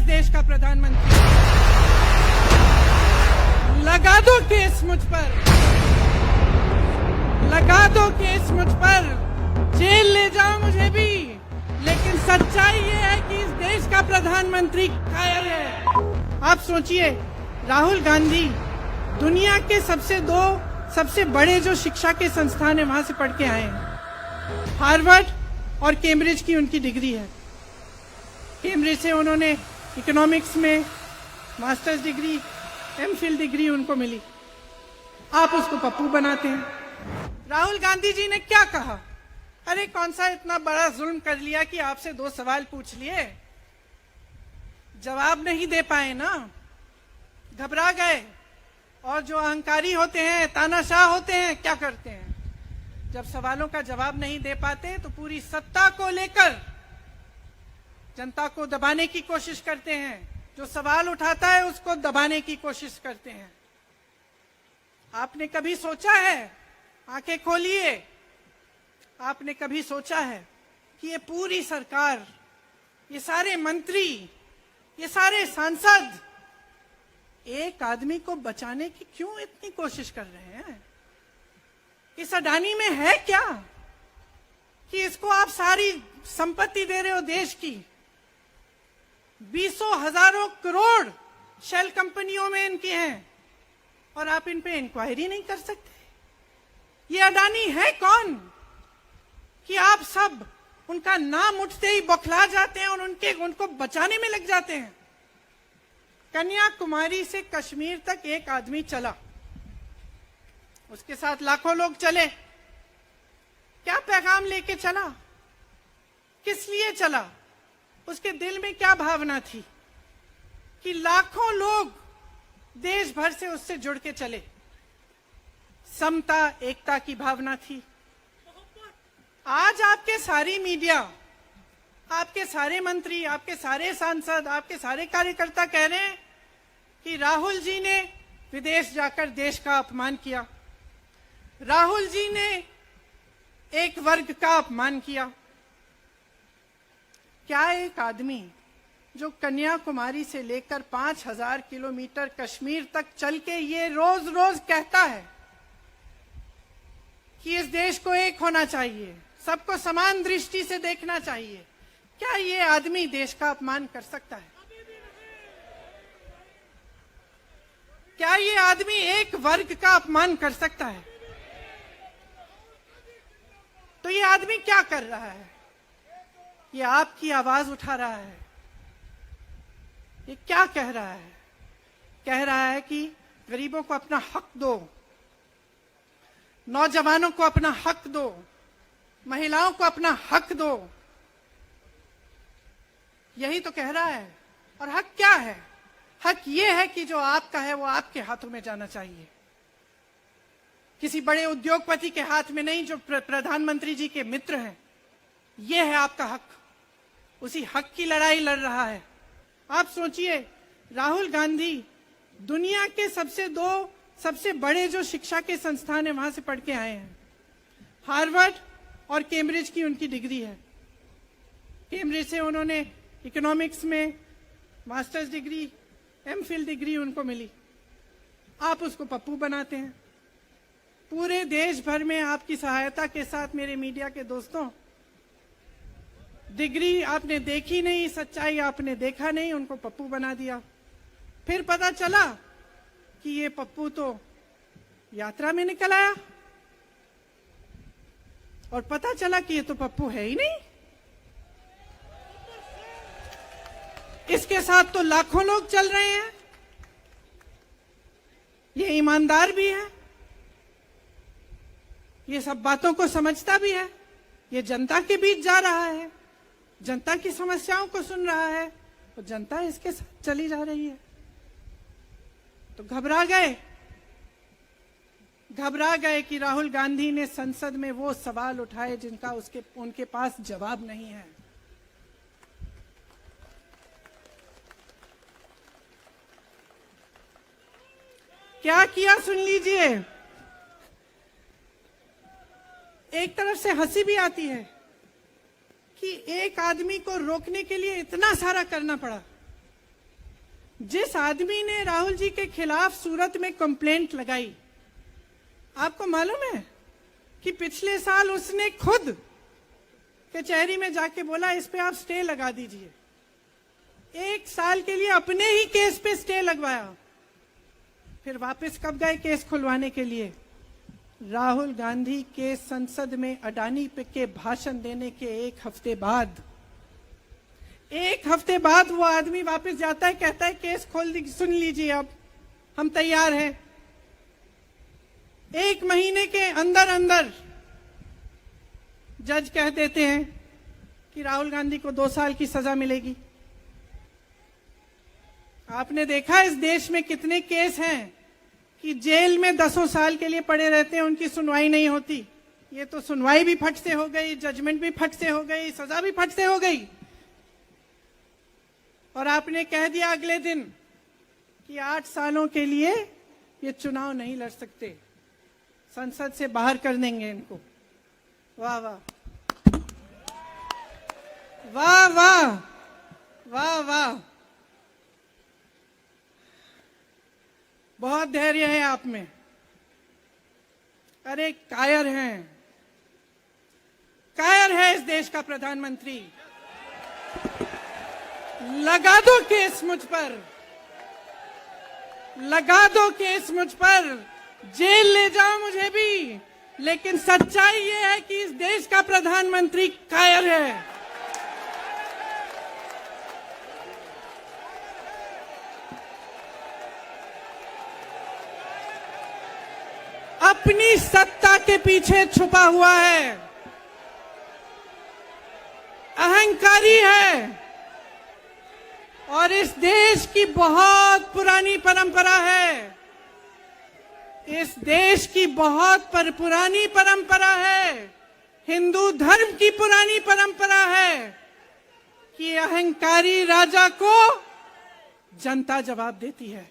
इस देश का प्रधानमंत्री। लगा दो केस मुझ पर, लगा दो केस मुझ पर, जेल ले जाओ मुझे भी, लेकिन सच्चाई ये है कि इस देश का प्रधानमंत्री कायर है। आप सोचिए, राहुल गांधी दुनिया के सबसे बड़े जो शिक्षा के संस्थान है वहां से पढ़ के आए हैं। हार्वर्ड और कैम्ब्रिज की उनकी डिग्री है। कैम्ब्रिज से उन्होंने इकोनॉमिक्स में मास्टर्स डिग्री, एमफिल डिग्री उनको मिली। आप उसको पप्पू बनाते हैं। राहुल गांधी जी ने क्या कहा? अरे कौन सा इतना बड़ा जुल्म कर लिया कि आपसे 2 सवाल पूछ लिए, जवाब नहीं दे पाए ना, घबरा गए। और जो अहंकारी होते हैं, तानाशाह होते हैं, क्या करते हैं? जब सवालों का जवाब नहीं दे पाते तो पूरी सत्ता को लेकर जनता को दबाने की कोशिश करते हैं। जो सवाल उठाता है उसको दबाने की कोशिश करते हैं। आपने कभी सोचा है, आंखें खोलिए, आपने कभी सोचा है कि ये पूरी सरकार, ये सारे मंत्री, ये सारे सांसद एक आदमी को बचाने की क्यों इतनी कोशिश कर रहे हैं? इस अडानी में है क्या कि इसको आप सारी संपत्ति दे रहे हो देश की? 20 हजारों करोड़ शेल कंपनियों में इनके हैं और आप इन पे इंक्वायरी नहीं कर सकते। ये अडानी है कौन कि आप सब उनका नाम उठते ही बौखला जाते हैं और उनको बचाने में लग जाते हैं? कन्याकुमारी से कश्मीर तक एक आदमी चला, उसके साथ लाखों लोग चले। क्या पैगाम लेके चला? किस लिए चला? उसके दिल में क्या भावना थी कि लाखों लोग देश भर से उससे जुड़ के चले? समता, एकता की भावना थी। आज आपके सारी मीडिया, आपके सारे मंत्री, आपके सारे सांसद, आपके सारे कार्यकर्ता कह रहे हैं कि राहुल जी ने विदेश जाकर देश का अपमान किया, राहुल जी ने एक वर्ग का अपमान किया। क्या एक आदमी जो कन्याकुमारी से लेकर 5000 किलोमीटर कश्मीर तक चल के ये रोज रोज कहता है कि इस देश को एक होना चाहिए, सबको समान दृष्टि से देखना चाहिए, क्या ये आदमी देश का अपमान कर सकता है? क्या ये आदमी एक वर्ग का अपमान कर सकता है? तो ये आदमी क्या कर रहा है? ये आपकी आवाज उठा रहा है। ये क्या कह रहा है? कह रहा है कि गरीबों को अपना हक दो, नौजवानों को अपना हक दो, महिलाओं को अपना हक दो। यही तो कह रहा है। और हक क्या है? हक ये है कि जो आपका है वो आपके हाथों में जाना चाहिए, किसी बड़े उद्योगपति के हाथ में नहीं, जो प्रधानमंत्री जी के मित्र हैं। ये है आपका हक। उसी हक की लड़ाई लड़ रहा है। आप सोचिए, राहुल गांधी दुनिया के सबसे बड़े जो शिक्षा के संस्थान है वहां से पढ़ के आए हैं। हार्वर्ड और कैम्ब्रिज की उनकी डिग्री है। कैम्ब्रिज से उन्होंने इकोनॉमिक्स में मास्टर्स डिग्री, एमफिल डिग्री उनको मिली। आप उसको पप्पू बनाते हैं। पूरे देश भर में आपकी सहायता के साथ मेरे मीडिया के दोस्तों, डिग्री आपने देखी नहीं, सच्चाई आपने देखा नहीं, उनको पप्पू बना दिया। फिर पता चला कि ये पप्पू तो यात्रा में निकल आया और पता चला कि ये तो पप्पू है ही नहीं। इसके साथ तो लाखों लोग चल रहे हैं। ये ईमानदार भी है, ये सब बातों को समझता भी है, ये जनता के बीच जा रहा है, जनता की समस्याओं को सुन रहा है, तो जनता इसके साथ चली जा रही है। तो घबरा गए कि राहुल गांधी ने संसद में वो सवाल उठाए जिनका उनके पास जवाब नहीं है। क्या किया सुन लीजिए। एक तरफ से हंसी भी आती है कि एक आदमी को रोकने के लिए इतना सारा करना पड़ा। जिस आदमी ने राहुल जी के खिलाफ सूरत में कंप्लेंट लगाई, आपको मालूम है कि पिछले साल उसने खुद कचहरी में जाके बोला इस पे आप स्टे लगा दीजिए। 1 साल के लिए अपने ही केस पे स्टे लगवाया। फिर वापस कब गए केस खुलवाने के लिए? राहुल गांधी के संसद में अडानी पे के भाषण देने के 1 हफ्ते बाद। 1 हफ्ते बाद वो आदमी वापस जाता है, कहता है केस खोल दी, सुन लीजिए अब हम तैयार हैं। 1 महीने के अंदर अंदर जज कह देते हैं कि राहुल गांधी को 2 साल की सजा मिलेगी। आपने देखा इस देश में कितने केस हैं कि जेल में 10 साल के लिए पड़े रहते हैं, उनकी सुनवाई नहीं होती। ये तो सुनवाई भी फट से हो गई, जजमेंट भी फट से हो गई, सजा भी फट से हो गई। और आपने कह दिया अगले दिन कि 8 सालों के लिए ये चुनाव नहीं लड़ सकते, संसद से बाहर कर देंगे इनको। वाह वाह वाह वाह वाह वाह, बहुत धैर्य है आप में। अरे कायर हैं, कायर है इस देश का प्रधानमंत्री। लगा दो केस मुझ पर, लगा दो केस मुझ पर, जेल ले जाओ मुझे भी, लेकिन सच्चाई ये है कि इस देश का प्रधानमंत्री कायर है। अपनी सत्ता के पीछे छुपा हुआ है, अहंकारी है। और इस देश की बहुत पुरानी परंपरा है, इस देश की बहुत पुरानी परंपरा है, हिंदू धर्म की पुरानी परंपरा है कि अहंकारी राजा को जनता जवाब देती है।